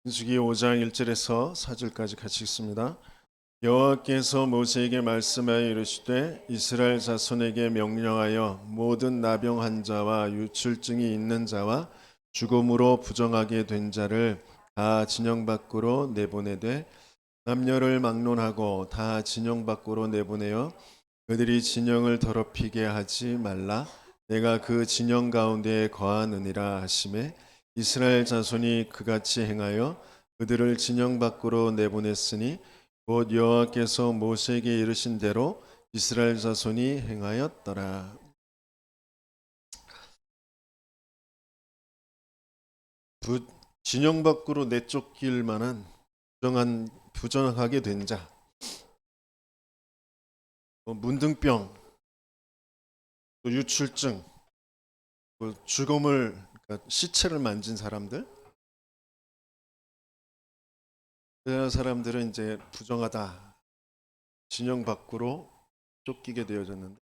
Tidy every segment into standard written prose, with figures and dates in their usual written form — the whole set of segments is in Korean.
민수기 5장 1절에서 4절까지 같이 읽습니다. 여호와께서 모세에게 말씀하여 이르시되 이스라엘 자손에게 명령하여 모든 나병한 자와 유출증이 있는 자와 죽음으로 부정하게 된 자를 다 진영 밖으로 내보내되 남녀를 막론하고 다 진영 밖으로 내보내어 그들이 진영을 더럽히게 하지 말라. 내가 그 진영 가운데에 거하느니라 하시매 이스라엘 자손이 그같이 행하여 그들을 진영 밖으로 내보냈으니 곧 여호와께서 모세에게 이르신 대로 이스라엘 자손이 행하였더라. 진영 밖으로 내쫓길 만한 부정하게 된 자, 문둥병, 또 유출증, 죽음을 그러니까 시체를 만진 사람들, 그 사람들은 이제 부정하다, 진영 밖으로 쫓기게 되어졌는데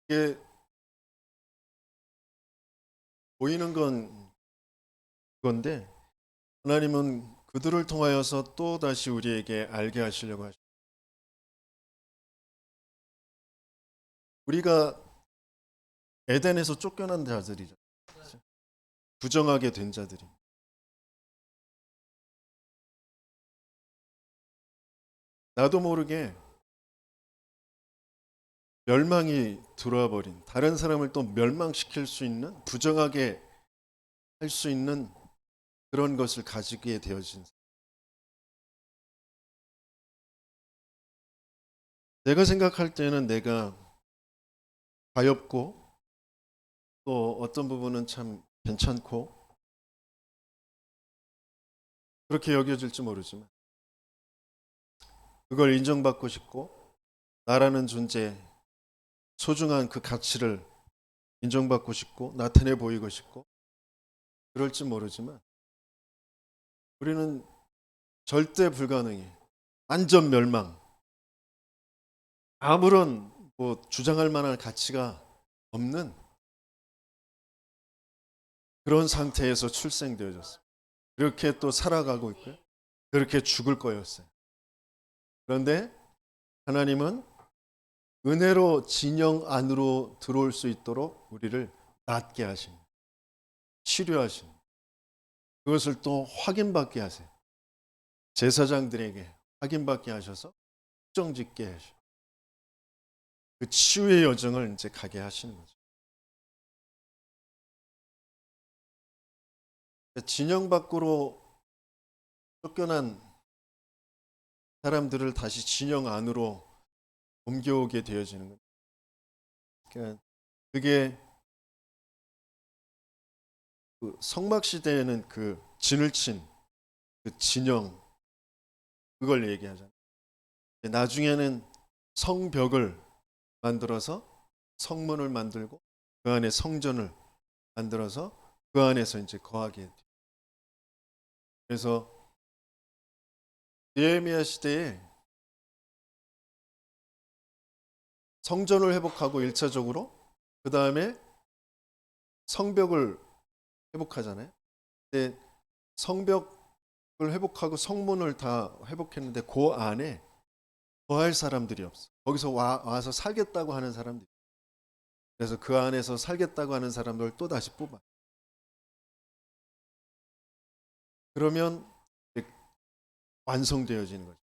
이게 보이는 건 그건데 하나님은 그들을 통하여서 또 다시 우리에게 알게 하시려고 하십니다. 우리가 에덴에서 쫓겨난 자들이죠. 부정하게 된 자들이. 나도 모르게 멸망이 들어와 버린 다른 사람을 또 멸망시킬 수 있는 부정하게 할 수 있는 그런 것을 가지게 되어진 내가 생각할 때는 내가 가엾고 또 어떤 부분은 참 괜찮고 그렇게 여겨질지 모르지만 그걸 인정받고 싶고 나라는 존재 소중한 그 가치를 인정받고 싶고 나타내 보이고 싶고 그럴지 모르지만 우리는 절대 불가능해. 완전 멸망. 아무런 주장할 만한 가치가 없는 그런 상태에서 출생되어졌어요. 그렇게 또 살아가고 있고요. 그렇게 죽을 거였어요. 그런데 하나님은 은혜로 진영 안으로 들어올 수 있도록 우리를 낫게 하십니다. 치료하십니다. 그것을 또 확인받게 하세요. 제사장들에게 확인받게 하셔서 확정짓게 하시고 그 치유의 여정을 이제 가게 하시는 거죠. 진영 밖으로 쫓겨난 사람들을 다시 진영 안으로 옮겨오게 되어지는 거죠. 그러니까 그게 그 성막 시대에는 그 진을 친 그 진영 그걸 얘기하잖아요. 나중에는 성벽을 만들어서 성문을 만들고 그 안에 성전을 만들어서 그 안에서 이제 거하게 돼요. 그래서 느헤미야 시대에 성전을 회복하고 1차적으로 그 다음에 성벽을 회복하잖아요. 근데 성벽을 회복하고 성문을 다 회복했는데 그 안에 거할 사람들이 없어. 거기서 와서 살겠다고 하는 사람들이. 그래서 그 안에서 살겠다고 하는 사람들을 또 다시 뽑아. 그러면 완성되어지는 거죠.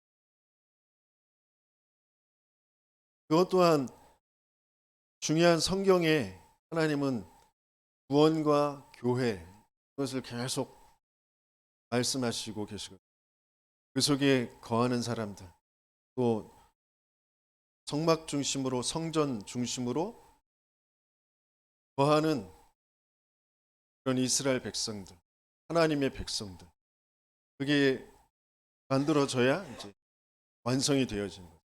그것 또한 중요한 성경에 하나님은 구원과 교회 그것을 계속 말씀하시고 계시고 그 속에 거하는 사람들 또 성막 중심으로 성전 중심으로 거하는 그런 이스라엘 백성들 하나님의 백성들 그게 만들어져야 이제 완성이 되어지는 거예요.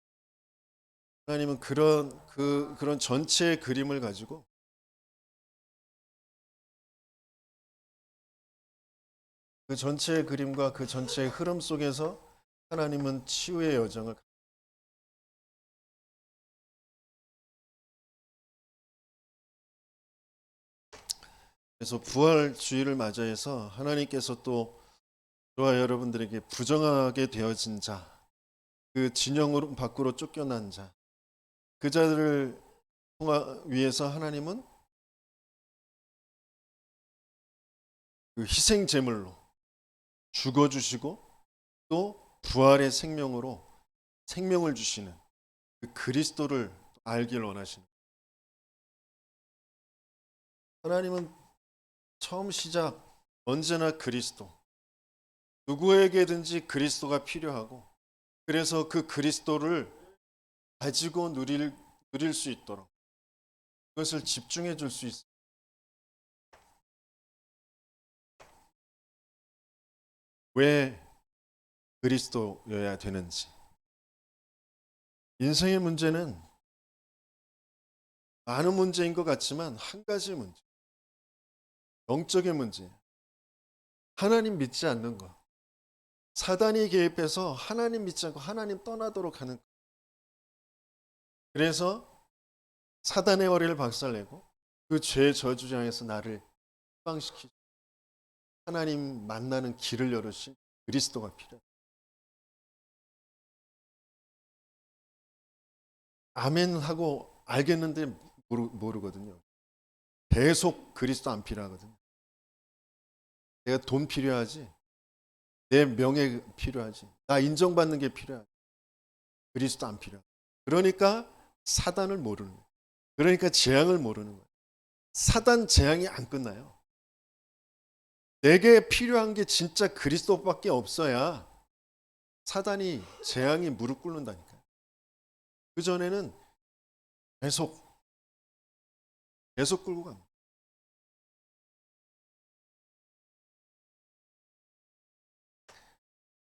하나님은 그런 전체의 그림을 가지고 그 전체의 그림과 그 전체의 흐름 속에서 하나님은 치유의 여정을 그래서 부활 주일을 맞이해서 하나님께서 또 저와 여러분들에게 부정하게 되어진 자, 그 진영으로 밖으로 쫓겨난 자, 그 자들을 위해서 하나님은 그 희생 제물로 죽어 주시고 또 부활의 생명으로 생명을 주시는 그 그리스도를 알길 원하시는 하나님은 처음 시작 언제나 그리스도 누구에게든지 그리스도가 필요하고 그래서 그 그리스도를 가지고 누릴 수 있도록 그것을 집중해 줄 수 있어요. 왜 그리스도여야 되는지. 인생의 문제는 많은 문제인 것 같지만 한 가지 문제, 영적인 문제, 하나님 믿지 않는 것. 사단이 개입해서 하나님 믿지 않고 하나님 떠나도록 하는 것. 그래서 사단의 머리를 박살내고 그 죄의 저주장에서 나를 해방시키고 하나님 만나는 길을 열으신 그리스도가 필요해요. 아멘 하고 알겠는데 모르거든요. 계속 그리스도 안 필요하거든요. 내가 돈 필요하지. 내 명예 필요하지. 나 인정받는 게 필요하지. 그리스도 안 필요해. 그러니까 사단을 모르는 거예요. 그러니까 재앙을 모르는 거예요. 사단 재앙이 안 끝나요. 내게 필요한 게 진짜 그리스도밖에 없어야 사단이 재앙이 무릎 꿇는다니까요. 그 전에는 계속 끌고 갑니다.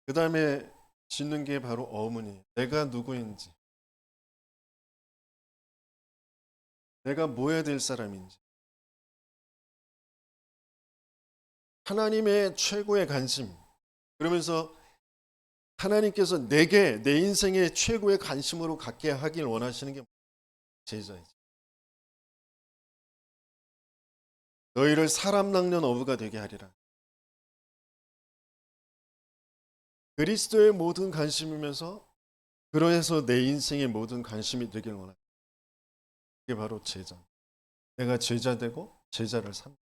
그 다음에 짓는 게 바로 어머니. 내가 누구인지, 내가 뭐 해야 될 사람인지, 하나님의 최고의 관심. 그러면서 하나님께서 내게 내 인생의 최고의 관심으로 갖게 하길 원하시는 게 제자이지. 너희를 사람 낚는 어부가 되게 하리라. 그리스도의 모든 관심이면서 그러해서 내 인생의 모든 관심이 되길 원합니다. 그게 바로 제자. 내가 제자 되고 제자를 삼.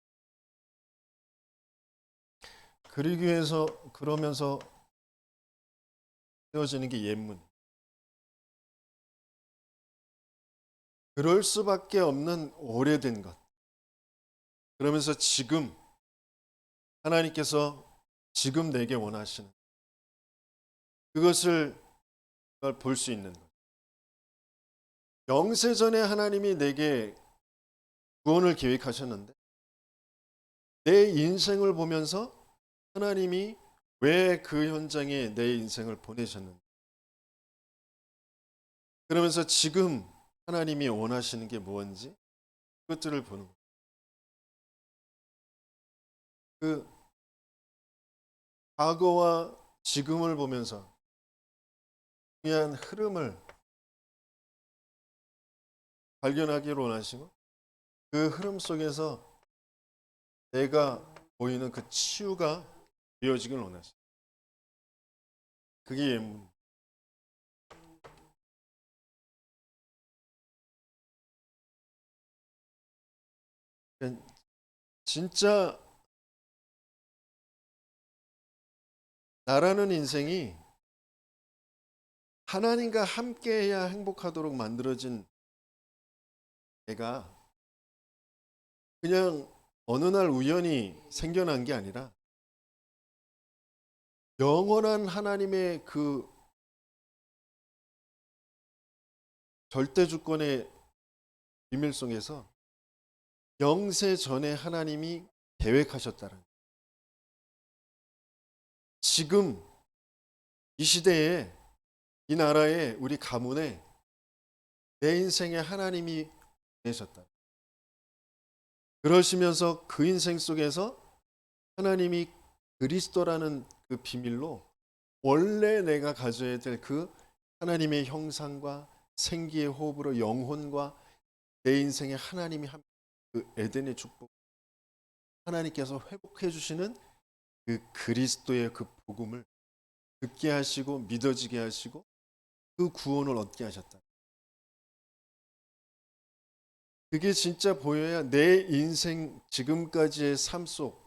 그러기 위해서 그러면서 세워지는 게 예문. 그럴 수밖에 없는 오래된 것. 그러면서 지금 하나님께서 지금 내게 원하시는 그것을 볼 수 있는 것. 영세전에 하나님이 내게 구원을 계획하셨는데 내 인생을 보면서 하나님이 왜 그 현장에 내 인생을 보내셨는지 그러면서 지금 하나님이 원하시는 게 뭔지 그것들을 보는 거예요. 그 과거와 지금을 보면서 중요한 흐름을 발견하기를 원하시고 그 흐름 속에서 내가 보이는 그 치유가 되어지길 원하시고 그게 예문. 진짜 나라는 인생이 하나님과 함께해야 행복하도록 만들어진 내가 그냥 어느 날 우연히 생겨난 게 아니라 영원한 하나님의 그 절대 주권의 비밀 속에서 영세 전에 하나님이 계획하셨다는 지금 이 시대에 이 나라에 우리 가문에 내 인생에 하나님이 계셨다. 그러시면서 그 인생 속에서 하나님이 그리스도라는 그 비밀로 원래 내가 가져야 될 그 하나님의 형상과 생기의 호흡으로 영혼과 내 인생에 하나님이 그 에덴의 축복 하나님께서 회복해 주시는 그 그리스도의 그 복음을 듣게 하시고 믿어지게 하시고 그 구원을 얻게 하셨다. 그게 진짜 보여야 내 인생 지금까지의 삶 속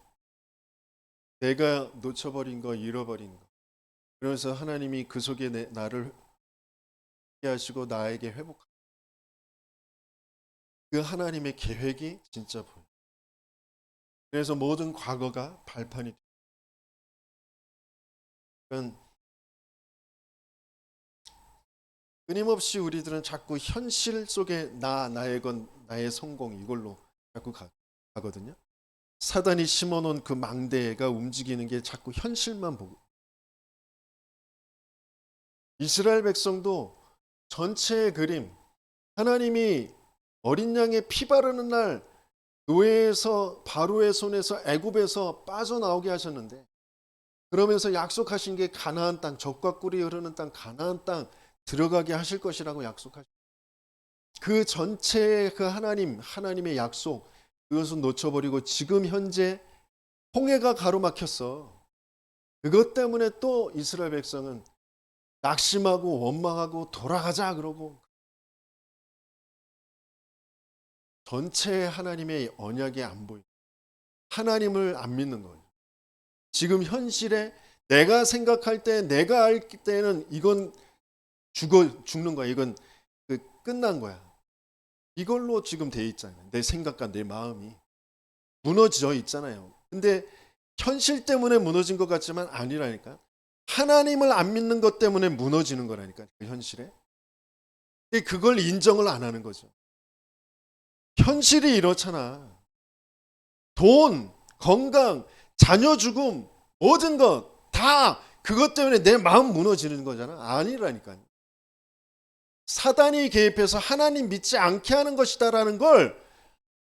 내가 놓쳐버린 거, 잃어버린 거. 그래서 하나님이 그 속에 나를 하게 하시고 나에게 회복하는 그 하나님의 계획이 진짜 보여요. 그래서 모든 과거가 발판이 돼요. 그러니까 끊임없이 우리들은 자꾸 현실 속에 나의 건, 나의 성공 이걸로 자꾸 가거든요. 사단이 심어놓은 그 망대가 움직이는 게 자꾸 현실만 보고. 이스라엘 백성도 전체의 그림, 하나님이 어린 양의 피 바르는 날 노예에서 바로의 손에서 애굽에서 빠져나오게 하셨는데, 그러면서 약속하신 게 가나안 땅, 젖과 꿀이 흐르는 땅 가나안 땅 들어가게 하실 것이라고 약속하셨어요. 그 전체의 그 하나님의 약속, 그것은 놓쳐버리고 지금 현재 홍해가 가로막혔어. 그것 때문에 또 이스라엘 백성은 낙심하고 원망하고 돌아가자 그러고, 전체 하나님의 언약이 안 보여. 하나님을 안 믿는 거예요. 지금 현실에 내가 생각할 때, 내가 알 때는 이건 죽는 거야. 이건 끝난 거야. 이걸로 지금 돼 있잖아요. 내 생각과 내 마음이 무너져 있잖아요. 근데 현실 때문에 무너진 것 같지만 아니라니까. 하나님을 안 믿는 것 때문에 무너지는 거라니까, 그 현실에. 그걸 인정을 안 하는 거죠. 현실이 이렇잖아. 돈, 건강, 자녀 죽음, 모든 것 다 그것 때문에 내 마음 무너지는 거잖아. 아니라니까요. 사단이 개입해서 하나님 믿지 않게 하는 것이다라는 걸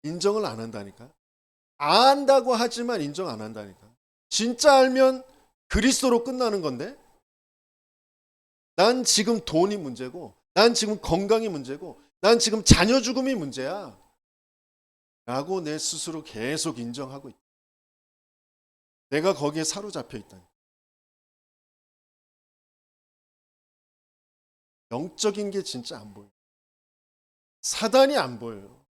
인정을 안 한다니까. 안다고 하지만 인정 안 한다니까. 진짜 알면 그리스도로 끝나는 건데, 난 지금 돈이 문제고, 난 지금 건강이 문제고, 난 지금 자녀 죽음이 문제야 라고 내 스스로 계속 인정하고 있다. 내가 거기에 사로잡혀 있다. 영적인 게 진짜 안 보여요. 사단이 안 보여요.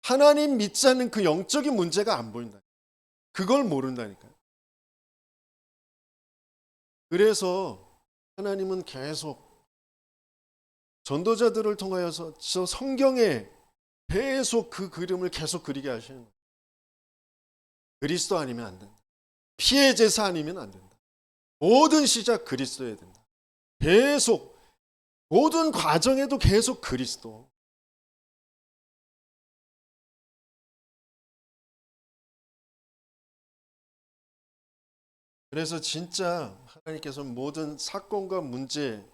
하나님 믿지 않는 그 영적인 문제가 안 보인다. 그걸 모른다니까요. 그래서 하나님은 계속 전도자들을 통하여서 저 성경에 계속 그 그림을 계속 그리게 하시는 거예요. 그리스도 아니면 안 된다. 피의 제사 아니면 안 된다. 모든 시작 그리스도여야 된다. 계속 모든 과정에도 계속 그리스도. 그래서 진짜 하나님께서 모든 사건과 문제,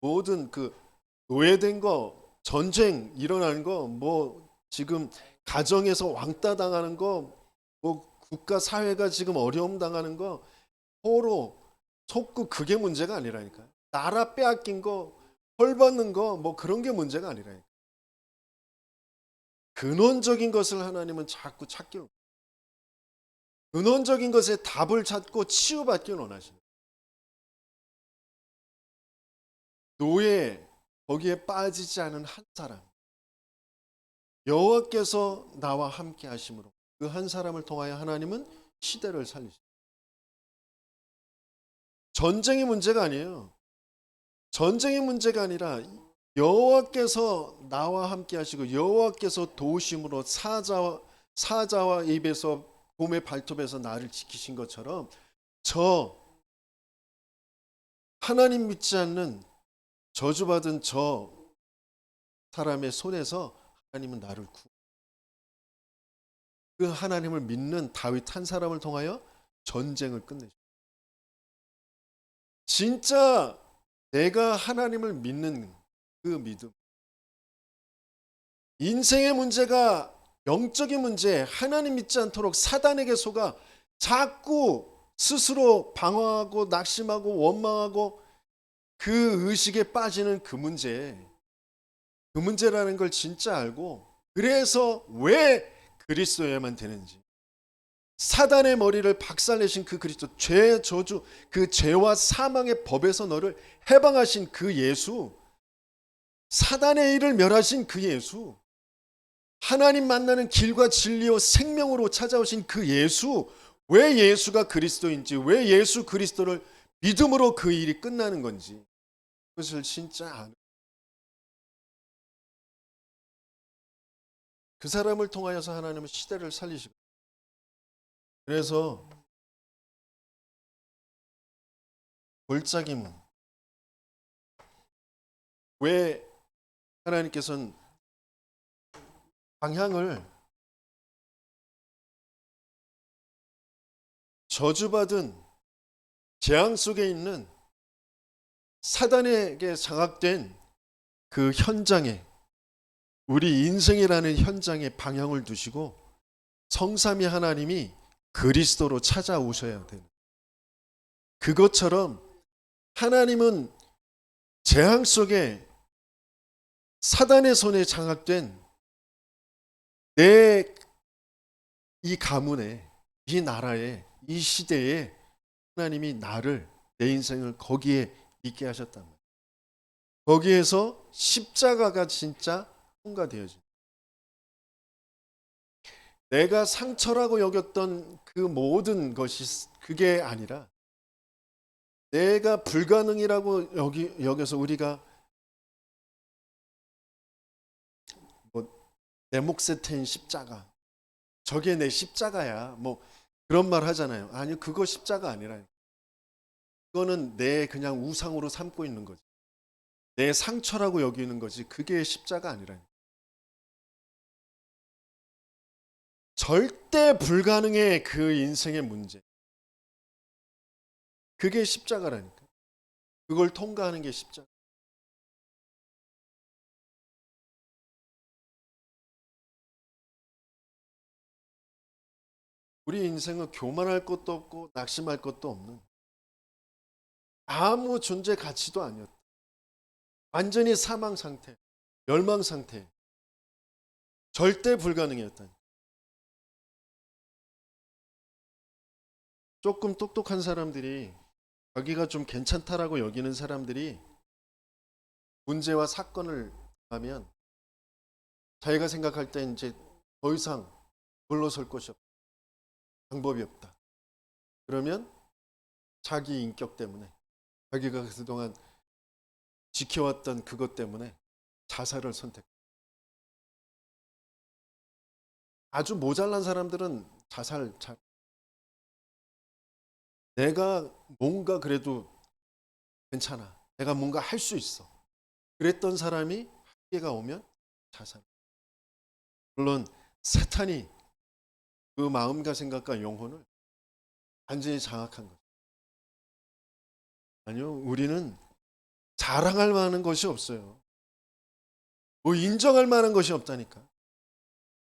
모든 그 노예된 거, 전쟁 일어나는 거, 뭐 지금 가정에서 왕따 당하는 거, 뭐 국가 사회가 지금 어려움 당하는 거, 서로 속고 그게 문제가 아니라니까요. 나라 빼앗긴 거, 헐 받는 거, 뭐 그런 게 문제가 아니라니까요. 근원적인 것을 하나님은 자꾸 찾기를, 근원적인 것에 답을 찾고 치유받기를 원하시는 노예, 거기에 빠지지 않은 한 사람, 여호와께서 나와 함께 하심으로 그 한 사람을 통하여 하나님은 시대를 살리십니다. 전쟁의 문제가 아니에요. 전쟁의 문제가 아니라 여호와께서 나와 함께 하시고 여호와께서 도우심으로 사자와 입에서 곰의 발톱에서 나를 지키신 것처럼, 저 하나님 믿지 않는 저주받은 저 사람의 손에서 하나님은 나를 그 하나님을 믿는 다윗 한 사람을 통하여 전쟁을 끝내십니다. 진짜 내가 하나님을 믿는 그 믿음, 인생의 문제가 영적인 문제, 하나님 믿지 않도록 사단에게 속아 자꾸 스스로 방황하고 낙심하고 원망하고 그 의식에 빠지는 그 문제라는 걸 진짜 알고, 그래서 왜 그리스도여야만 되는지, 사단의 머리를 박살내신 그 그리스도, 죄의 저주, 그 죄와 사망의 법에서 너를 해방하신 그 예수, 사단의 일을 멸하신 그 예수, 하나님 만나는 길과 진리와 생명으로 찾아오신 그 예수, 왜 예수가 그리스도인지, 왜 예수 그리스도를 믿음으로 그 일이 끝나는 건지, 그것을 진짜 아는, 그 사람을 통하여서 하나님은 시대를 살리시고, 그래서 골짜기문, 왜 하나님께서는 방향을 저주받은 재앙 속에 있는 사단에게 장악된 그 현장에, 우리 인생이라는 현장에 방향을 두시고 성삼위 하나님이 그리스도로 찾아오셔야 되는, 그것처럼 하나님은 재앙 속에 사단의 손에 장악된 내 이 가문에, 이 나라에, 이 시대에 하나님이 나를, 내 인생을 거기에 있게 하셨단 말이에요. 거기에서 십자가가 진짜 통과되어진, 내가 상처라고 여겼던 그 모든 것이 그게 아니라, 내가 불가능이라고 여겨서 우리가 내 몫에 태인 십자가, 저게 내 십자가야, 그런 말 하잖아요. 아니, 그거 십자가 아니라, 그거는 내 그냥 우상으로 삼고 있는 거지, 내 상처라고 여기는 거지, 그게 십자가 아니라, 절대 불가능의 그 인생의 문제, 그게 십자가라니까. 그걸 통과하는 게 십자가. 우리 인생은 교만할 것도 없고 낙심할 것도 없는, 아무 존재 가치도 아니었다. 완전히 사망 상태, 멸망 상태, 절대 불가능이었다. 조금 똑똑한 사람들이, 자기가 좀 괜찮다라고 여기는 사람들이 문제와 사건을 하면 자기가 생각할 때 이제 더 이상 물러설 것이 없다, 방법이 없다. 그러면 자기 인격 때문에, 자기가 그동안 지켜왔던 그것 때문에 자살을 선택. 아주 모자란 사람들은 자살 잘. 내가 뭔가 그래도 괜찮아, 내가 뭔가 할 수 있어, 그랬던 사람이 한계가 오면 자살. 물론 사탄이 그 마음과 생각과 영혼을 완전히 장악한 것. 아니요, 우리는 자랑할 만한 것이 없어요. 인정할 만한 것이 없다니까.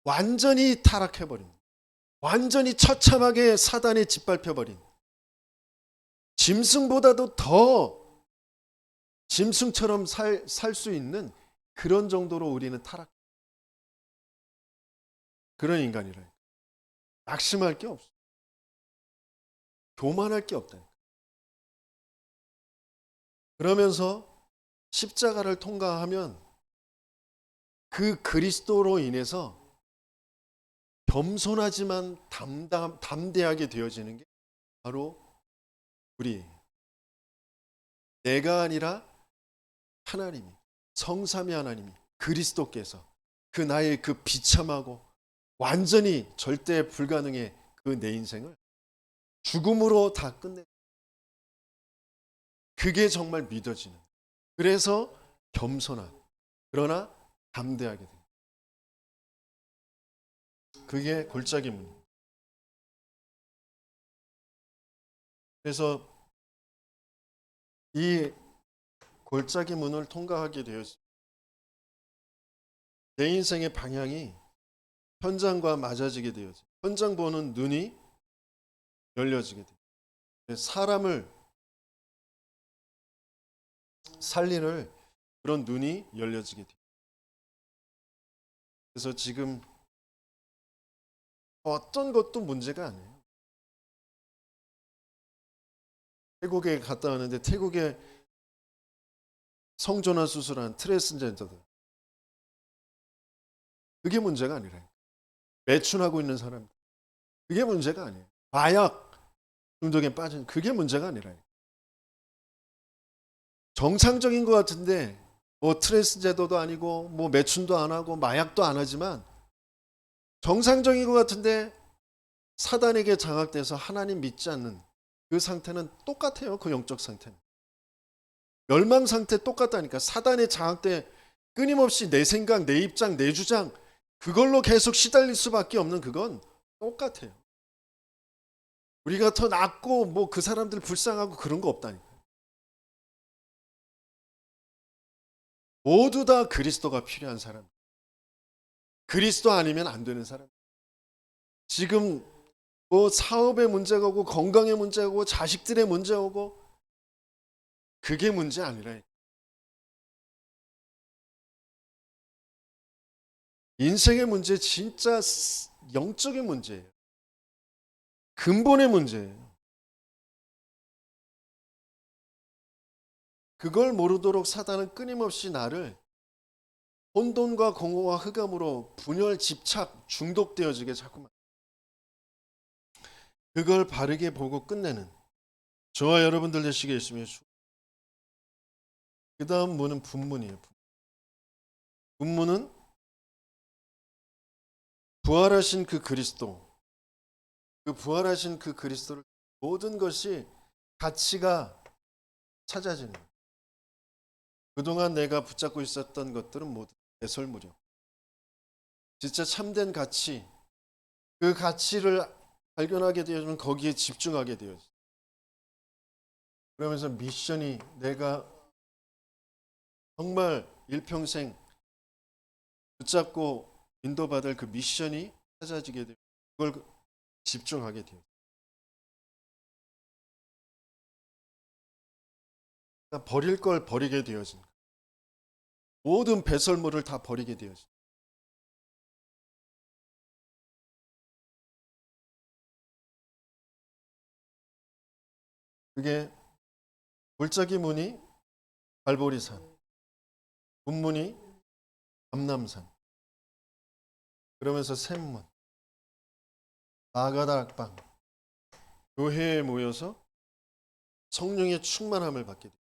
완전히 타락해버린, 완전히 처참하게 사단에 짓밟혀버린, 짐승보다도 더 짐승처럼 살 수 있는 그런 정도로 우리는 타락, 그런 인간이라. 낙심할 게 없어, 교만할 게 없다. 그러면서 십자가를 통과하면 그 그리스도로 인해서 겸손하지만 담대하게 되어지는 게 바로 우리, 내가 아니라 하나님이, 성삼위 하나님이, 그리스도께서 그 나의 그 비참하고 완전히 절대 불가능의 그 내 인생을 죽음으로 다 끝내. 그게 정말 믿어지는, 그래서 겸손한, 그러나 담대하게 돼. 그게 골짜기 문. 그래서 이 골짜기 문을 통과하게 되었습니다. 내 인생의 방향이 현장과 맞아지게 되어서 현장 보는 눈이 열려지게 돼요. 사람을 살리는 그런 눈이 열려지게 돼요. 그래서 지금 어떤 것도 문제가 아니에요. 태국에 갔다 왔는데 태국에 성전환 수술한 트랜스젠더들, 그게 문제가 아니라 매춘하고 있는 사람, 그게 문제가 아니에요. 마약 중독에 빠진, 그게 문제가 아니라 정상적인 것 같은데 뭐 트랜스젠더도 아니고 뭐 매춘도 안 하고 마약도 안 하지만 정상적인 것 같은데 사단에게 장악돼서 하나님 믿지 않는 그 상태는 똑같아요. 그 영적 상태는 멸망 상태 똑같다니까. 사단에 장악돼 끊임없이 내 생각, 내 입장, 내 주장, 그걸로 계속 시달릴 수밖에 없는, 그건 똑같아요. 우리가 더 낫고 뭐 그 사람들 불쌍하고 그런 거 없다니까. 모두 다 그리스도가 필요한 사람, 그리스도 아니면 안 되는 사람. 지금 뭐 사업의 문제가 오고 건강의 문제가 오고 자식들의 문제가 오고, 그게 문제 아니라 인생의 문제, 진짜 영적인 문제예요. 근본의 문제예요. 그걸 모르도록 사단은 끊임없이 나를 혼돈과 공허와 흑암으로 분열, 집착, 중독되어지게 자꾸만, 그걸 바르게 보고 끝내는 저와 여러분들 되시게 예수님의 주. 그 다음 문은 분문이에요. 분문은 부활하신 그 그리스도, 그 부활하신 그 그리스도를 모든 것이 가치가 찾아지는 거예요. 그동안 내가 붙잡고 있었던 것들은 모두 배설물이요. 진짜 참된 가치, 그 가치를 발견하게 되어지면 거기에 집중하게 되어져. 그러면서 미션이, 내가 정말 일평생 붙잡고 인도받을 그 미션이 찾아지게 되고, 그걸 집중하게 돼요. 버릴 걸 버리게 되어진, 모든 배설물을 다 버리게 되어진. 그게 골짜기 문이 발보리산, 문문이 감람산, 그러면서 샘문, 아가다락방, 교회에 모여서 성령의 충만함을 받게 돼요.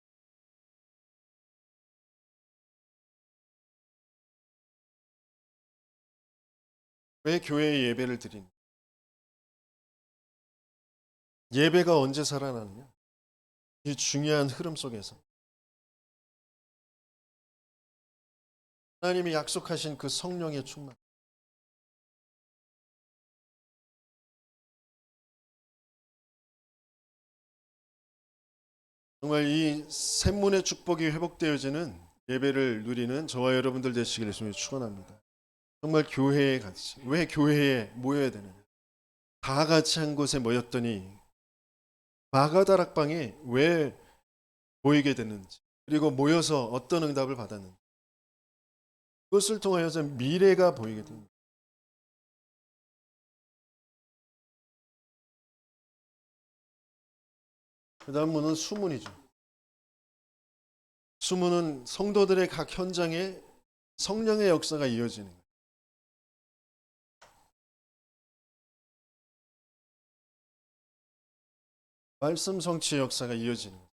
왜 교회에 예배를 드리는? 예배가 언제 살아나느냐? 이 중요한 흐름 속에서 하나님이 약속하신 그 성령의 충만, 정말 이 샘문의 축복이 회복되어지는 예배를 누리는 저와 여러분들 되시기를 주님을 축원합니다. 정말 교회에 같이, 왜 교회에 모여야 되느냐? 다 같이 한 곳에 모였더니 마가다락방에 왜 모이게 됐는지, 그리고 모여서 어떤 응답을 받았는지, 그것을 통하여서 미래가 보이게 됩니다. 그 다음 문은 수문이죠. 수문은 성도들의 각 현장에 성령의 역사가 이어지는 거예요. 말씀 성취의 역사가 이어지는 거예요.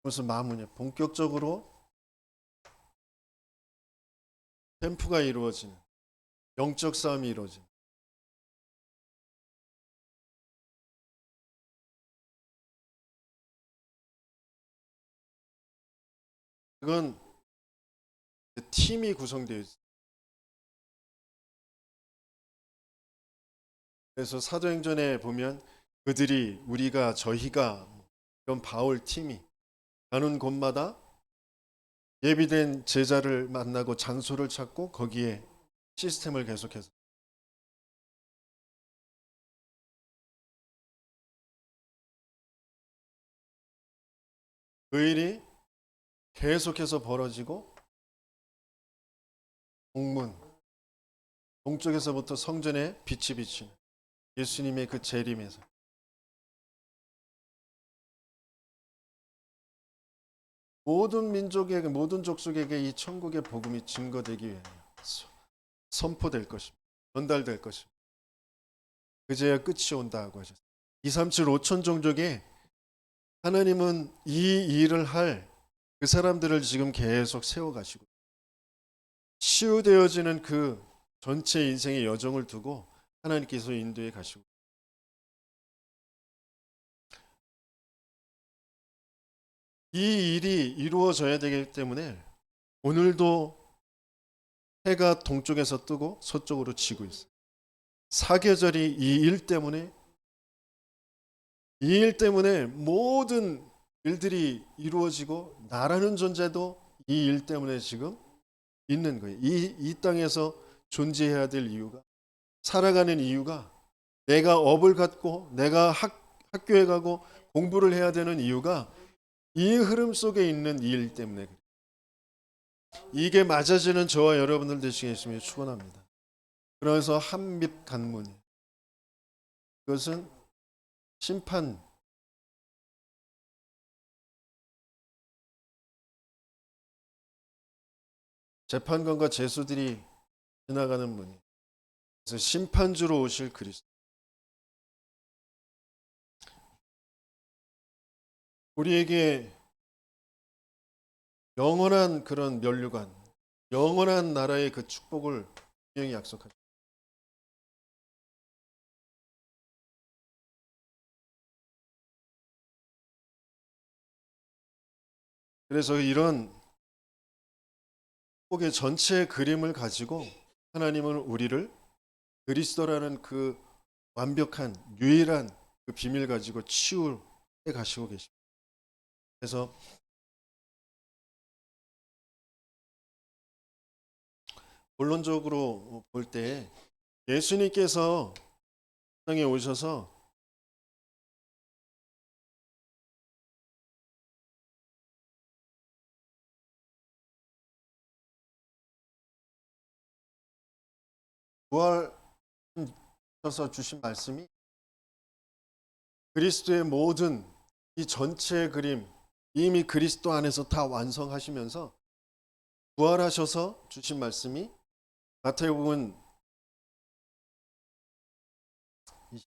그래서 마무리, 본격적으로 캠프가 이루어지는, 영적 싸움이 이루어지는. 그건 팀이 구성되어 있어요. 그래서 사도행전에 보면 그들이, 우리가, 저희가, 이런 바울 팀이 가는 곳마다 예비된 제자를 만나고 장소를 찾고 거기에 시스템을 계속해서, 그 일이 계속해서 벌어지고, 동문, 동쪽에서부터 성전에 빛이 비치는, 예수님의 그 재림에서 모든 민족에게, 모든 족속에게 이 천국의 복음이 증거되기 위해 선포될 것입니다. 전달될 것입니다. 그제야 끝이 온다고 하셨습니다. 237 5천 종족에 하나님은 이 일을 할 그 사람들을 지금 계속 세워가시고 치유되어지는 그 전체 인생의 여정을 두고 하나님께서 인도해 가시고 이 일이 이루어져야 되기 때문에 오늘도 해가 동쪽에서 뜨고 서쪽으로 지고 있어요. 사계절이 이 일 때문에 모든 일들이 이루어지고 나라는 존재도 이 일 때문에 지금 있는 거예요. 이 땅에서 존재해야 될 이유가, 살아가는 이유가, 내가 업을 갖고 내가 학교에 가고 공부를 해야 되는 이유가 이 흐름 속에 있는 이 일 때문에 그래요. 이게 맞아지는 저와 여러분들 되시겠으면 축원합니다. 그래서 한밉간문이에요. 그것은 심판, 재판관과 제수들이 지나가는 문이에요. 그래서 심판주로 오실 그리스도. 우리에게 영원한 그런 면류관, 영원한 나라의 그 축복을 분명히 약속하죠. 그래서 이런 축복의 전체 그림을 가지고 하나님은 우리를 그리스도라는 그 완벽한 유일한 그 비밀 가지고 치유해 가시고 계십니다. 그래서 본론적으로 볼 때 예수님께서 땅에 오셔서 부활하셔서 주신 말씀이 그리스도의 모든 이 전체의 그림 이미 그리스도 안에서 다 완성하시면서 부활하셔서 주신 말씀이 마태복음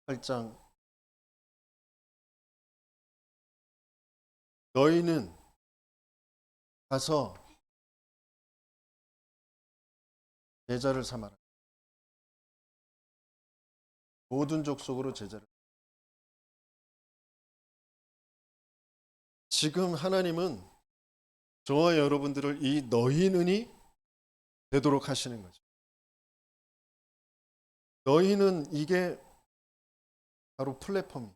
28장 너희는 가서 제자를 삼아라. 모든 족속으로 제자를. 지금 하나님은 저와 여러분들을 이 너희는이 되도록 하시는 거죠. 너희는 이게 바로 플랫폼.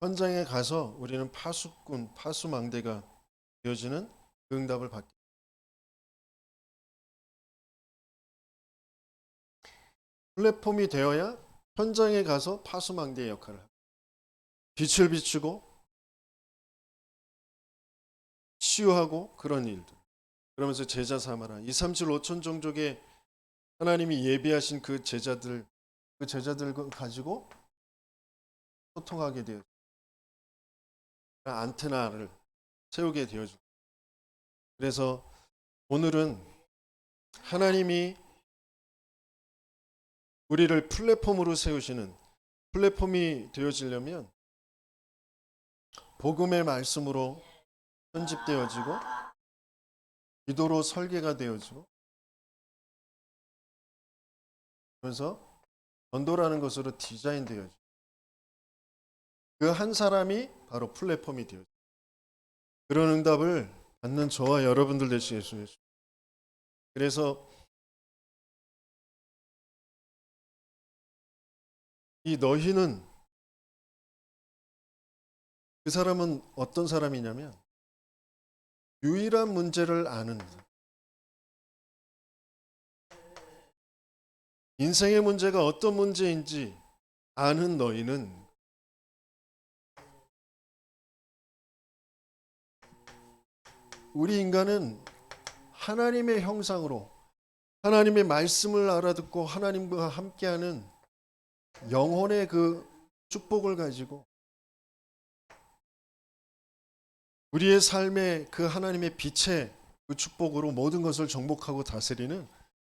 현장에 가서 우리는 파수꾼, 파수망대가 되어지는 그 응답을 받게. 플랫폼이 되어야 현장에 가서 파수망대의 역할을 합니다. 빛을 비추고 치유하고 그런 일들. 그러면서 제자 삼아라. 237 5천 종족에 하나님이 예비하신 그 제자들, 그 제자들을 가지고 소통하게 되어 안테나를 세우게 되어져. 그래서 오늘은 하나님이 우리를 플랫폼으로 세우시는 플랫폼이 되어지려면 복음의 말씀으로 편집되어지고 기도로 설계가 되어지고 그래서 전도라는 것으로 디자인되어지고 그 한 사람이 바로 플랫폼이 되어지고 그런 응답을 받는 저와 여러분들 되시겠습니다. 그래서 이 너희는 그 사람은 어떤 사람이냐면 유일한 문제를 아는 인생의 문제가 어떤 문제인지 아는 너희는 우리 인간은 하나님의 형상으로 하나님의 말씀을 알아듣고 하나님과 함께하는 영혼의 그 축복을 가지고 우리의 삶의 그 하나님의 빛의 그 축복으로 모든 것을 정복하고 다스리는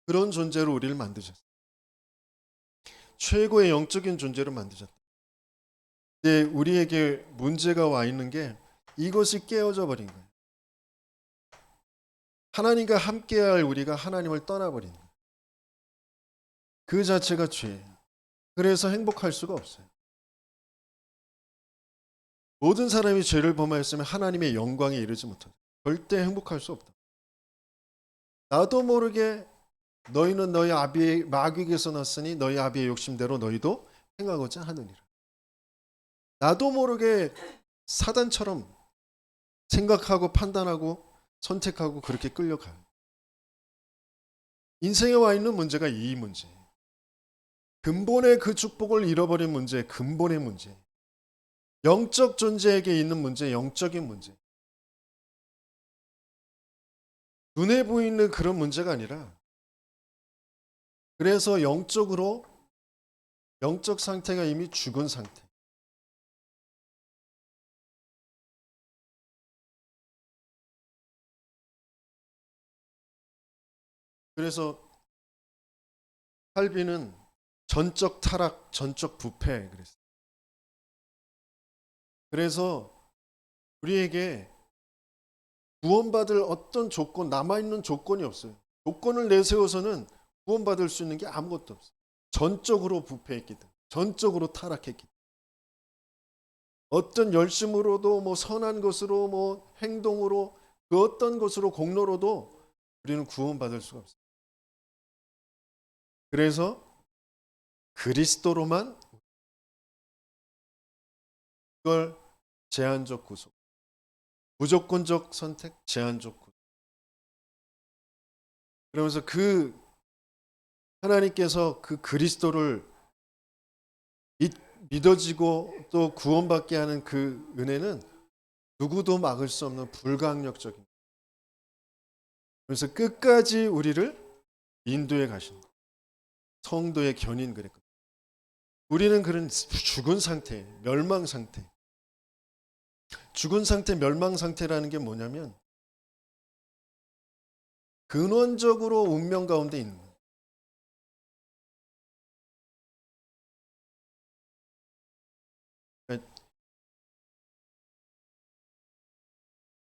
그런 존재로 우리를 만드셨어요. 최고의 영적인 존재로 만드셨다. 근데 우리에게 문제가 와 있는 게 이것이 깨어져 버린 거예요. 하나님과 함께할 우리가 하나님을 떠나버린 거예요. 그 자체가 죄예요. 그래서 행복할 수가 없어요. 모든 사람이 죄를 범하였으면 하나님의 영광에 이르지 못하죠. 절대 행복할 수 없다. 나도 모르게 너희는 너희 아비의 마귀에게서 났으니 너희 아비의 욕심대로 너희도 행하고자 하느니라. 나도 모르게 사단처럼 생각하고 판단하고 선택하고 그렇게 끌려가요. 인생에 와 있는 문제가 이 문제예요. 근본의 그 축복을 잃어버린 문제, 근본의 문제. 영적 존재에게 있는 문제, 영적인 문제. 눈에 보이는 그런 문제가 아니라 그래서 영적으로 영적 상태가 이미 죽은 상태. 그래서 칼빈은 전적 타락, 전적 부패 그랬어요. 그래서 우리에게 구원받을 어떤 조건, 남아있는 조건이 없어요. 조건을 내세워서는 구원받을 수 있는 게 아무것도 없어요. 전적으로 부패했기 때문에, 전적으로 타락했기 때문에. 어떤 열심으로도 뭐 선한 것으로 뭐 행동으로 그 어떤 것으로 공로로도 우리는 구원받을 수가 없어요. 그래서 그리스도로만 그걸 제한적 구속, 무조건적 선택, 제한적 구속. 그러면서 그 하나님께서 그 그리스도를 믿어지고 또 구원받게 하는 그 은혜는 누구도 막을 수 없는 불가항력적인. 그래서 끝까지 우리를 인도해 가신 성도의 견인 그랬거든요. 우리는 그런 죽은 상태, 멸망 상태. 죽은 상태, 멸망 상태라는 게 뭐냐면 근원적으로 운명 가운데 있는 거예요.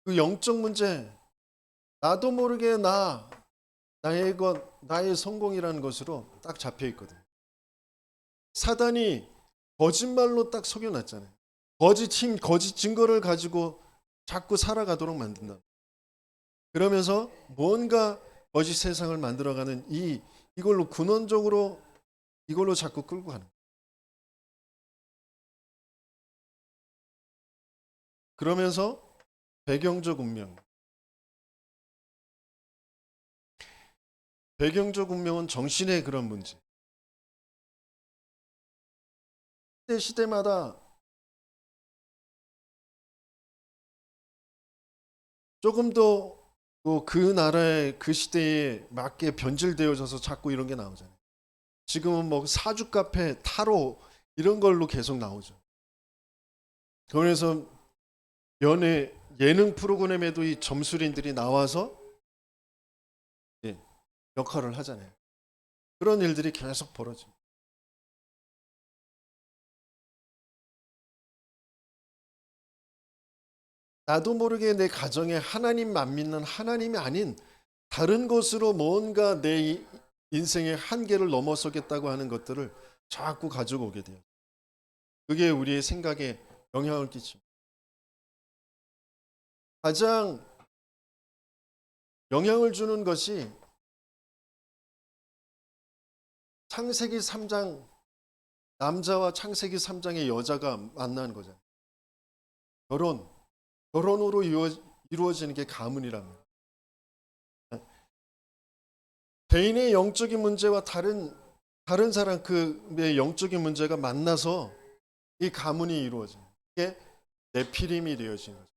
그 영적 문제, 나도 모르게 나의 나의 성공이라는 것으로 딱 잡혀 있거든요. 사단이 거짓말로 딱 속여놨잖아요. 거짓 증거를 가지고 자꾸 살아가도록 만든다. 그러면서 뭔가 거짓 세상을 만들어가는 이걸로 근원적으로 이걸로 자꾸 끌고 가는 거예요. 그러면서 배경적 운명. 배경적 운명은 정신의 그런 문제. 시대마다 조금 더 그 나라의 그 시대에 맞게 변질되어져서 자꾸 이런 게 나오잖아요. 지금은 뭐 사주 카페, 타로 이런 걸로 계속 나오죠. 그래서 예능 프로그램에도 이 점술인들이 나와서 역할을 하잖아요. 그런 일들이 계속 벌어집니다. 나도 모르게 내 가정에 하나님만 믿는 하나님이 아닌 다른 것으로 뭔가 내 인생의 한계를 넘어서겠다고 하는 것들을 자꾸 가지고 오게 돼요. 그게 우리의 생각에 영향을 끼칩니다. 가장 영향을 주는 것이 창세기 3장 남자와 창세기 3장의 여자가 만나는 거잖아요. 결혼으로 이루어지는 게 가문이랍니다. 개인의 영적인 문제와 다른 사람 그의 영적인 문제가 만나서 이 가문이 이루어져요. 이게 네피림이 되어지는 거죠.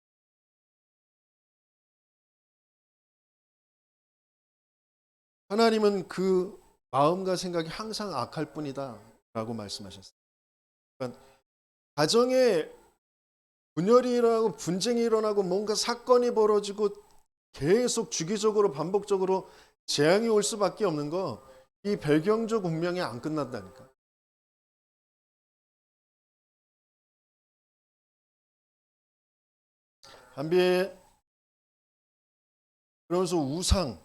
하나님은 그 마음과 생각이 항상 악할 뿐이다 라고 말씀하셨어요. 그러니까 가정에 분열이 일어나고 분쟁이 일어나고 뭔가 사건이 벌어지고 계속 주기적으로 반복적으로 재앙이 올 수밖에 없는 거, 이 배경적 운명이 안 끝난다니까. 한비에 그러면서 우상,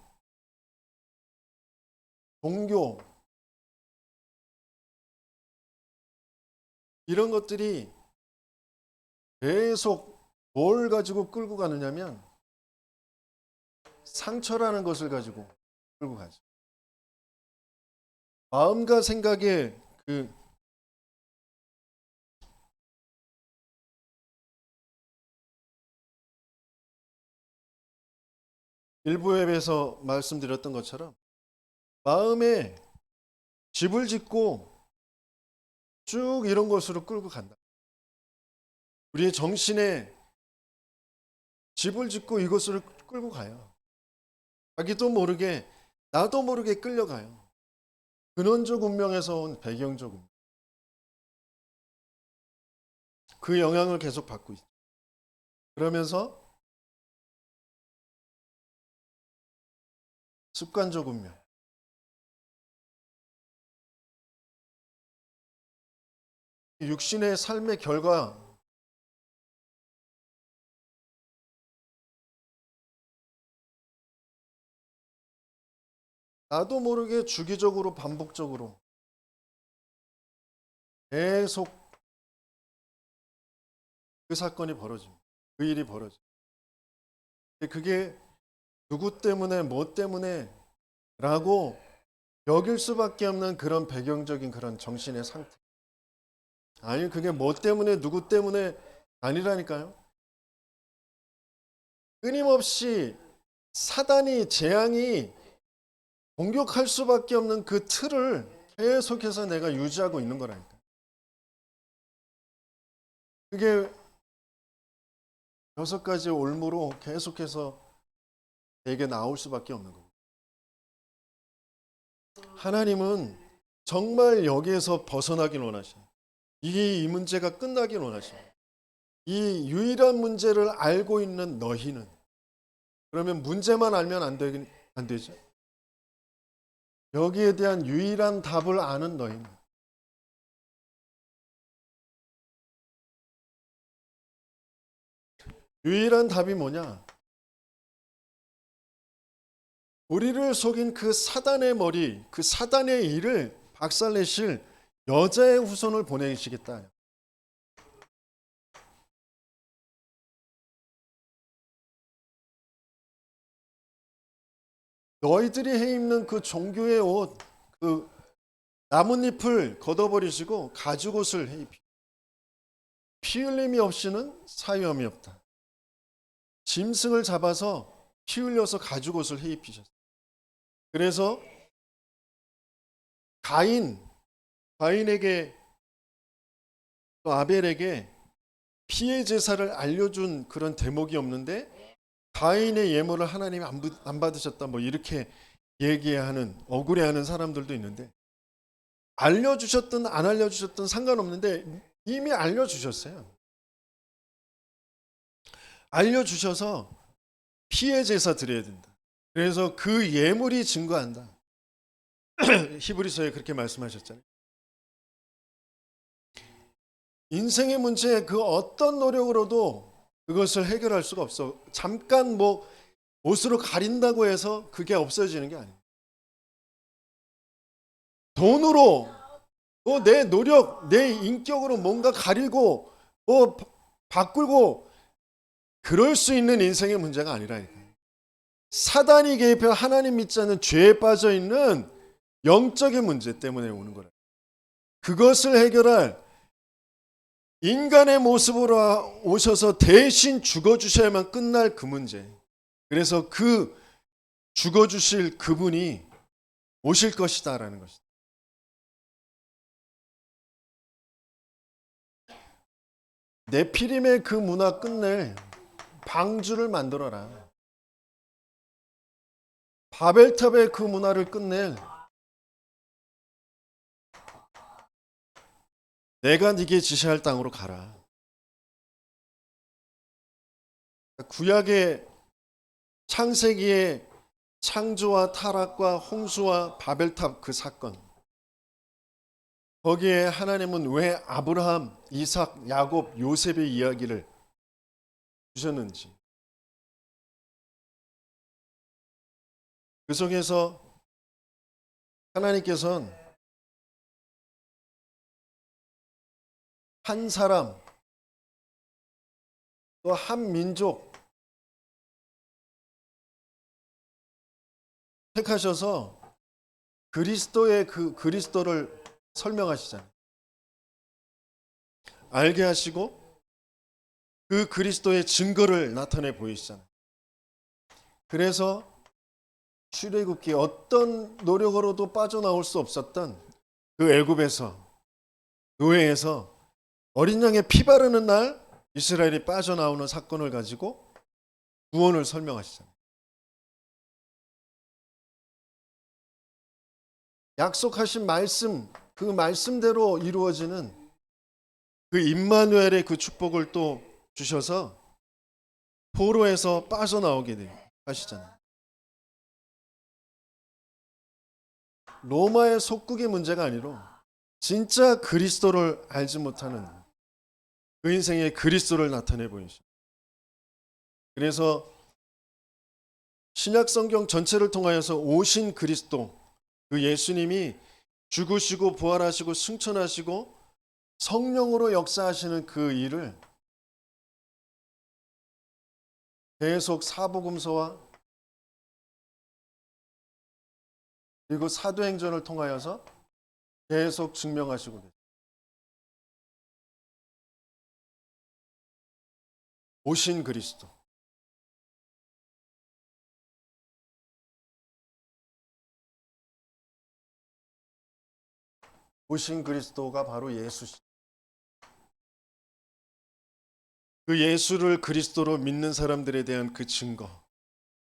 종교 이런 것들이 계속 뭘 가지고 끌고 가느냐면 상처라는 것을 가지고 끌고 가죠. 마음과 생각에 그 일부 앱에서 말씀드렸던 것처럼 마음에 집을 짓고 쭉 이런 것으로 끌고 간다. 우리의 정신에 집을 짓고 이것을 끌고 가요. 자기도 모르게 나도 모르게 끌려가요. 근원적 운명에서 온 배경적 운명. 그 영향을 계속 받고 있죠. 그러면서 습관적 운명. 육신의 삶의 결과, 나도 모르게 주기적으로 반복적으로 계속 그 사건이 벌어집니다. 그 일이 벌어집니다. 그게 누구 때문에 뭐 때문에 라고 여길 수밖에 없는 그런 배경적인 그런 정신의 상태. 아니 그게 뭐 때문에 누구 때문에 아니라니까요. 끊임없이 사단이 재앙이 공격할 수밖에 없는 그 틀을 계속해서 내가 유지하고 있는 거라니까. 그게 6가지 올무로 계속해서 내게 나올 수밖에 없는 거예요. 하나님은 정말 여기에서 벗어나길 원하셔요. 이게 이 문제가 끝나길 원하셔요. 이 유일한 문제를 알고 있는 너희는, 그러면 문제만 알면 안 되죠. 여기에 대한 유일한 답을 아는 너희는, 유일한 답이 뭐냐? 우리를 속인 그 사단의 머리, 그 사단의 일을 박살내실 여자의 후손을 보내시겠다. 너희들이 해 입는 그 종교의 옷, 그 나뭇잎을 걷어버리시고 가죽옷을 해 입히. 피 흘림이 없이는 사유함이 없다. 짐승을 잡아서 피 흘려서 가죽옷을 해 입히셨어요. 그래서 가인에게 또 아벨에게 피의 제사를 알려준 그런 대목이 없는데 가인의 예물을 하나님이 안 받으셨다 뭐 이렇게 얘기하는 억울해하는 사람들도 있는데, 알려주셨든 안 알려주셨든 상관없는데 이미 알려주셨어요. 알려주셔서 피의 제사 드려야 된다. 그래서 그 예물이 증거한다. 히브리서에 그렇게 말씀하셨잖아요. 인생의 문제 그 어떤 노력으로도 그것을 해결할 수가 없어. 잠깐 뭐 옷으로 가린다고 해서 그게 없어지는 게 아니에요. 돈으로 내 노력, 내 인격으로 뭔가 가리고 바꾸고 그럴 수 있는 인생의 문제가 아니라니까요. 사단이 개입해 하나님 믿지 않는 죄에 빠져 있는 영적인 문제 때문에 오는 거라. 그것을 해결할 인간의 모습으로 오셔서 대신 죽어주셔야만 끝날 그 문제. 그래서 그 죽어주실 그분이 오실 것이다라는 것이다. 네피림의 그 문화 끝낼 방주를 만들어라. 바벨탑의 그 문화를 끝낼 내가 네게 지시할 땅으로 가라. 구약의 창세기의 창조와 타락과 홍수와 바벨탑 그 사건, 거기에 하나님은 왜 아브라함, 이삭, 야곱, 요셉의 이야기를 주셨는지, 그 속에서 하나님께서는 한 사람 또 한 민족 택하셔서 그리스도의 그 그리스도를 설명하시잖아요. 알게 하시고 그 그리스도의 증거를 나타내 보이시잖아요. 그래서 출애굽기 어떤 노력으로도 빠져나올 수 없었던 그 애굽에서, 노예에서 어린 양의 피 바르는 날 이스라엘이 빠져나오는 사건을 가지고 구원을 설명하시잖아요. 약속하신 말씀, 그 말씀대로 이루어지는 그 임마누엘의 그 축복을 또 주셔서 포로에서 빠져나오게 하시잖아요. 로마의 속국의 문제가 아니로 진짜 그리스도를 알지 못하는 그 인생의 그리스도를 나타내 보이죠. 그래서 신약 성경 전체를 통하여서 오신 그리스도, 그 예수님이 죽으시고 부활하시고 승천하시고 성령으로 역사하시는 그 일을 계속 사복음서와 그리고 사도행전을 통하여서 계속 증명하시고 계십니다. 오신 그리스도. 오신 그리스도가 바로 예수시. 그 예수를 그리스도로 믿는 사람들에 대한 그 증거,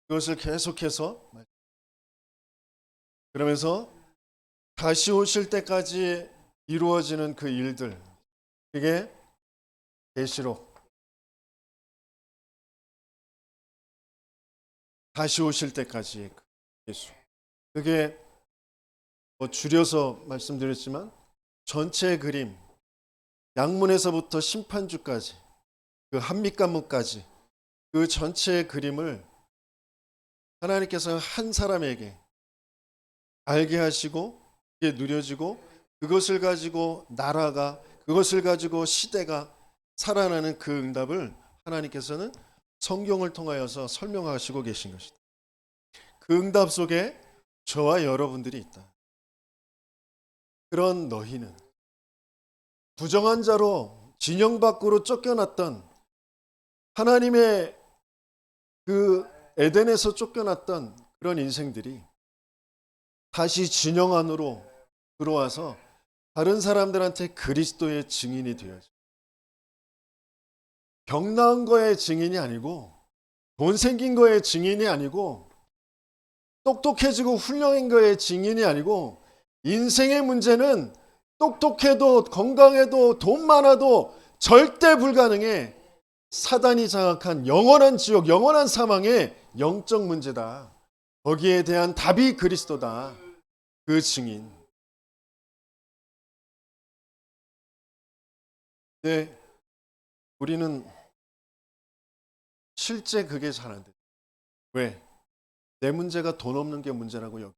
그것을 계속해서, 그러면서 다시 오실 때까지 이루어지는 그 일들, 그게 계시록, 다시 오실 때까지의 예수. 그게 줄여서 말씀드렸지만 전체 그림, 양문에서부터 심판주까지, 그 한밑간문까지 그 전체의 그림을 하나님께서 한 사람에게 알게 하시고 그게 누려지고 그것을 가지고 나라가, 그것을 가지고 시대가 살아나는 그 응답을 하나님께서는 성경을 통하여서 설명하시고 계신 것이다. 그 응답 속에 저와 여러분들이 있다. 그런 너희는 부정한 자로 진영 밖으로 쫓겨났던, 하나님의 그 에덴에서 쫓겨났던 그런 인생들이 다시 진영 안으로 들어와서 다른 사람들한테 그리스도의 증인이 되어져. 병 나은 거의 증인이 아니고, 돈 생긴 거의 증인이 아니고, 똑똑해지고 훌륭한 거의 증인이 아니고, 인생의 문제는 똑똑해도 건강해도 돈 많아도 절대 불가능해. 사단이 장악한 영원한 지옥, 영원한 사망의 영적 문제다. 거기에 대한 답이 그리스도다. 그 증인. 네, 우리는 실제 그게 잘 안 돼. 왜? 내 문제가 돈 없는 게 문제라고 여기.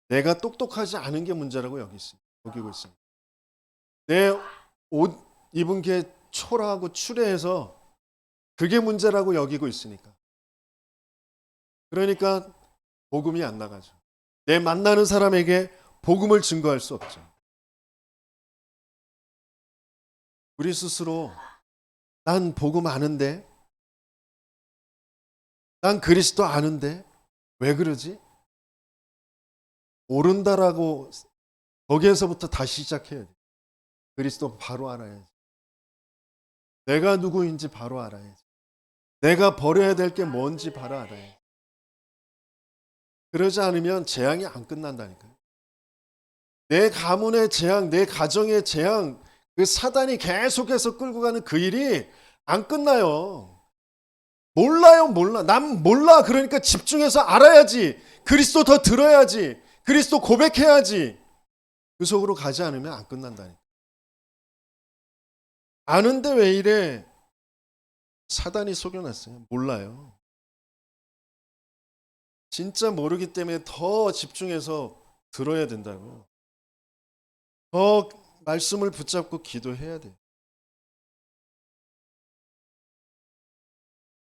내가 똑똑하지 않은 게 문제라고 여기고 있습니다. 내 옷 입은 게 초라하고 추레해서 그게 문제라고 여기고 있으니까. 그러니까 복음이 안 나가죠. 내 만나는 사람에게 복음을 증거할 수 없죠. 우리 스스로 난 복음 아는데, 난 그리스도 아는데 왜 그러지? 모른다라고 거기에서부터 다시 시작해야 돼. 그리스도 바로 알아야지. 내가 누구인지 바로 알아야지. 내가 버려야 될 게 뭔지 바로 알아야지. 그러지 않으면 재앙이 안 끝난다니까요. 내 가문의 재앙, 내 가정의 재앙, 그 사단이 계속해서 끌고 가는 그 일이 안 끝나요. 몰라요, 몰라. 난 몰라. 그러니까 집중해서 알아야지. 그리스도 더 들어야지. 그리스도 고백해야지. 그 속으로 가지 않으면 안 끝난다니까. 아는데 왜 이래? 사단이 속여놨어요. 몰라요. 진짜 모르기 때문에 더 집중해서 들어야 된다고. 더 말씀을 붙잡고 기도해야 돼.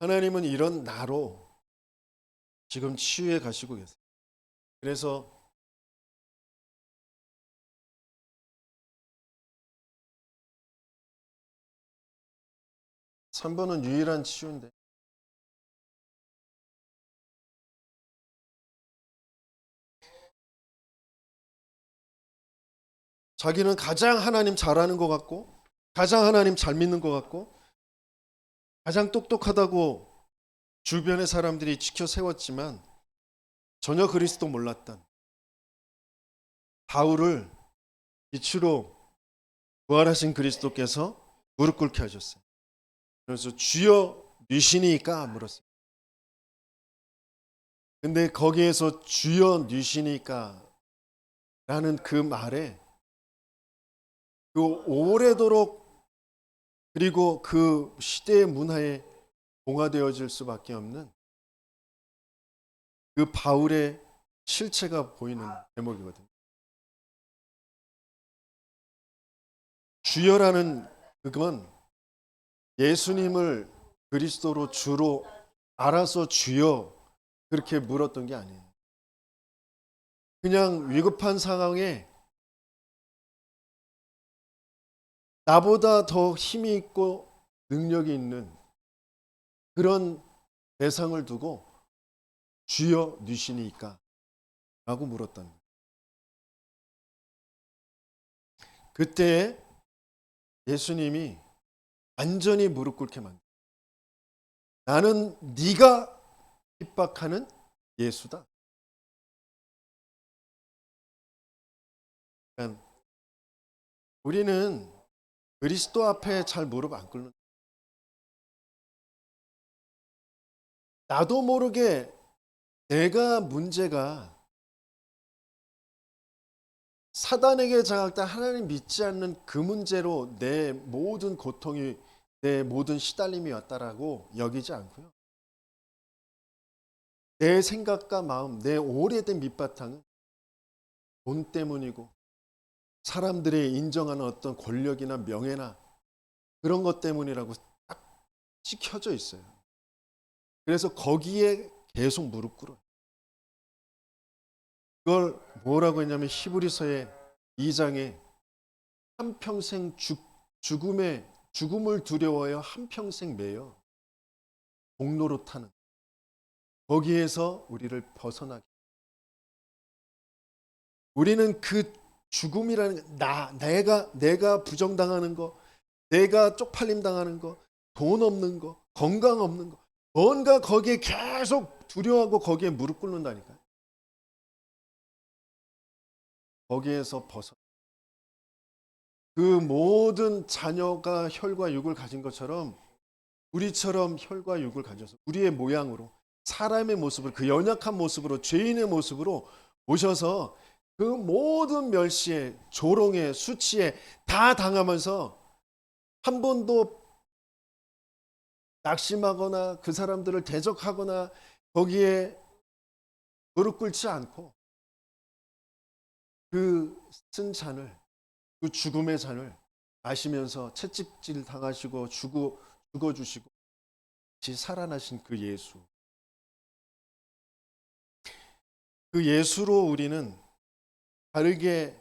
하나님은 이런 나로 지금 치유해 가시고 계세요. 그래서 3번은 유일한 치유인데 자기는 가장 하나님 잘 아는 것 같고 가장 하나님 잘 믿는 것 같고 가장 똑똑하다고 주변의 사람들이 지켜 세웠지만 전혀 그리스도 몰랐던 바울을 빛으로 부활하신 그리스도께서 무릎 꿇게 하셨어요. 그래서 주여 뉘시니까 물었어요. 근데 거기에서 주여 뉘시니까 라는 그 말에 그 오래도록 그리고 그 시대의 문화에 봉화되어질 수밖에 없는 그 바울의 실체가 보이는 대목이거든요. 주여라는 그건 예수님을 그리스도로 주로 알아서 주여 그렇게 물었던 게 아니에요. 그냥 위급한 상황에 나보다 더 힘이 있고 능력이 있는 그런 대상을 두고 주여 뉘시니까 라고 물었다는 거예요. 그때 예수님이 완전히 무릎 꿇게 만들어요. 나는 네가 핍박하는 예수다. 그러니까 우리는 그리스도 앞에 잘 무릎 안 꿇는 나도 모르게 내가 문제가 사단에게 장악된 하나님 믿지 않는 그 문제로 내 모든 고통이 내 모든 시달림이 왔다라고 여기지 않고요. 내 생각과 마음, 내 오래된 밑바탕은 돈 때문이고 사람들이 인정하는 어떤 권력이나 명예나 그런 것 때문이라고 딱 찍혀져 있어요. 그래서 거기에 계속 무릎 꿇어요. 그걸 뭐라고 했냐면 히브리서의 2장에 한평생 죽음을 두려워하여 한평생 매여 공로로 타는 거기에서 우리를 벗어나게 우리는 그 죽음이라는 내가 부정당하는 거 내가 쪽팔림 당하는 거 돈 없는 거 건강 없는 거 뭔가 거기에 계속 두려워하고 거기에 무릎 꿇는다니까요. 거기에서 벗어 그 모든 자녀가 혈과 육을 가진 것처럼 우리처럼 혈과 육을 가져서 우리의 모양으로 사람의 모습으로 그 연약한 모습으로 죄인의 모습으로 오셔서 그 모든 멸시에 조롱에 수치에 다 당하면서 한 번도 낙심하거나 그 사람들을 대적하거나 거기에 무릎 꿇지 않고 그 쓴 잔을 그 죽음의 잔을 마시면서 채찍질 당하시고 죽어주시고 다시 살아나신 그 예수 그 예수로 우리는 바르게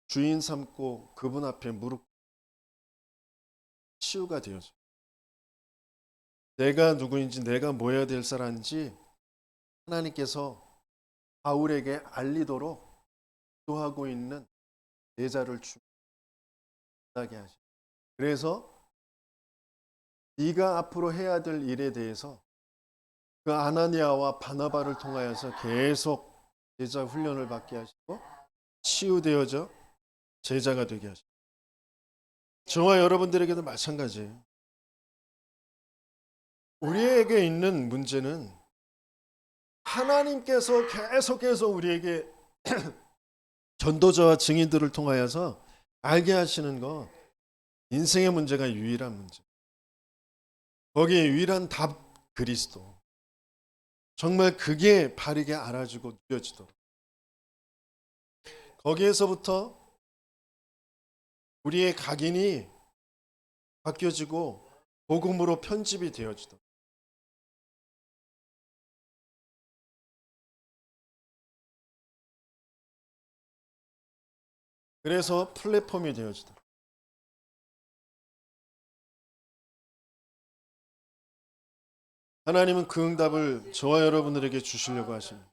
주인 삼고 그분 앞에 무릎 치유가 되어져. 내가 누구인지 내가 뭐 해야 될 사람인지 하나님께서 바울에게 알리도록 기도하고 있는 제자를 준비하게 하셔. 그래서 네가 앞으로 해야 될 일에 대해서 그 아나니아와 바나바를 통하여서 계속 제자 훈련을 받게 하시고 치유되어져 제자가 되게 하시고, 저와 여러분들에게도 마찬가지예요. 우리에게 있는 문제는 하나님께서 계속해서 우리에게 전도자와 증인들을 통하여서 알게 하시는 것, 인생의 문제가 유일한 문제. 거기에 유일한 답, 그리스도. 정말 그게 바르게 알아지고 누려지도록. 거기에서부터 우리의 각인이 바뀌어지고 복음으로 편집이 되어지도록. 그래서 플랫폼이 되어지도록. 하나님은 그 응답을 저와 여러분들에게 주시려고 하십니다.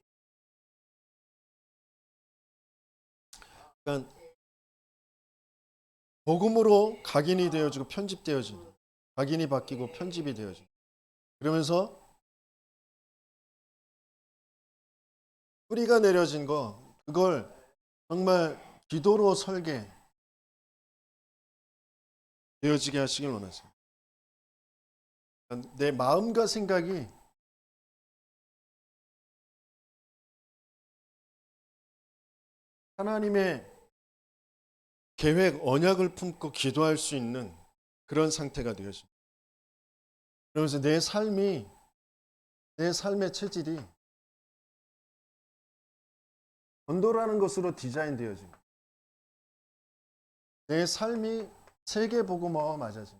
그러니까 복음으로 각인이 되어지고 편집되어지는, 각인이 바뀌고 편집이 되어지는, 그러면서 뿌리가 내려진 거, 그걸 정말 기도로 설계 되어지게 하시길 원하세요. 내 마음과 생각이 하나님의 계획, 언약을 품고 기도할 수 있는 그런 상태가 되어집니다. 그러면서 내 삶의 체질이 전도라는 것으로 디자인되어집니다. 내 삶이 세계복음화와 맞아집니다.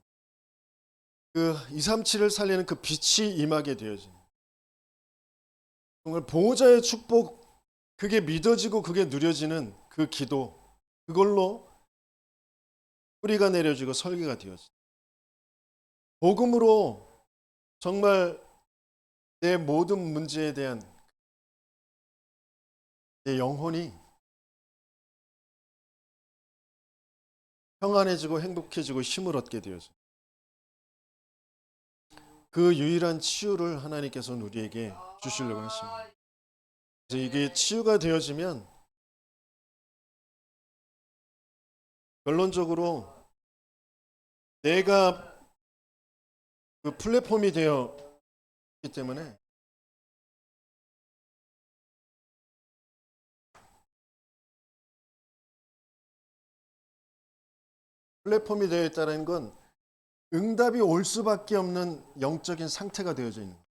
그 237을 살리는 그 빛이 임하게 되어집니다. 정말 보호자의 축복, 그게 믿어지고 그게 누려지는 그 기도, 그걸로 뿌리가 내려지고 설계가 되어집니다. 복음으로 정말 내 모든 문제에 대한 내 영혼이 평안해지고 행복해지고 힘을 얻게 되어집니다. 그 유일한 치유를 하나님께서는 우리에게 주시려고 하십니다. 그래서 이게 치유가 되어지면 결론적으로 내가 그 플랫폼이 되었기 때문에 플랫폼이 되어 있다는 건 응답이 올 수밖에 없는 영적인 상태가 되어져 있는 거예요.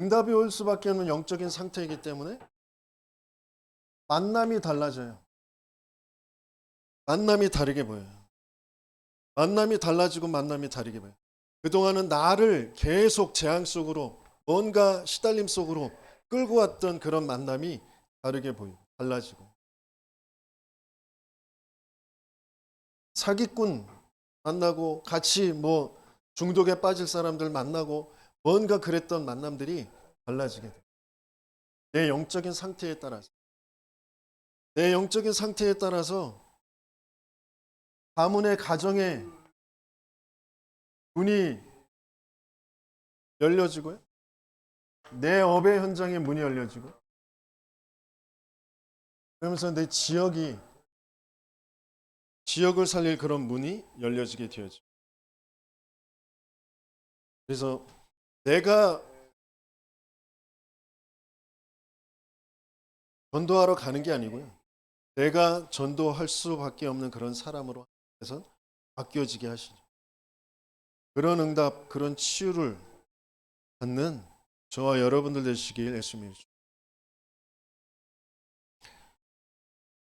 응답이 올 수밖에 없는 영적인 상태이기 때문에 만남이 달라져요. 만남이 다르게 보여요. 만남이 달라지고 만남이 다르게 보여요. 그동안은 나를 계속 재앙 속으로, 뭔가 시달림 속으로 끌고 왔던 그런 만남이 다르게 보이고 달라지고, 사기꾼 만나고 같이 뭐 중독에 빠질 사람들 만나고 뭔가 그랬던 만남들이 달라지게 돼요. 내 영적인 상태에 따라서, 내 영적인 상태에 따라서 가문의 가정의 문이 열려지고요, 내 업의 현장의 문이 열려지고, 그러면서 내 지역을 살릴 그런 문이 열려지게 되어져. 그래서 내가 전도하러 가는 게 아니고요, 내가 전도할 수밖에 없는 그런 사람으로 해서 바뀌어지게 하시죠. 그런 응답, 그런 치유를 받는 저와 여러분들 되시길 예수님이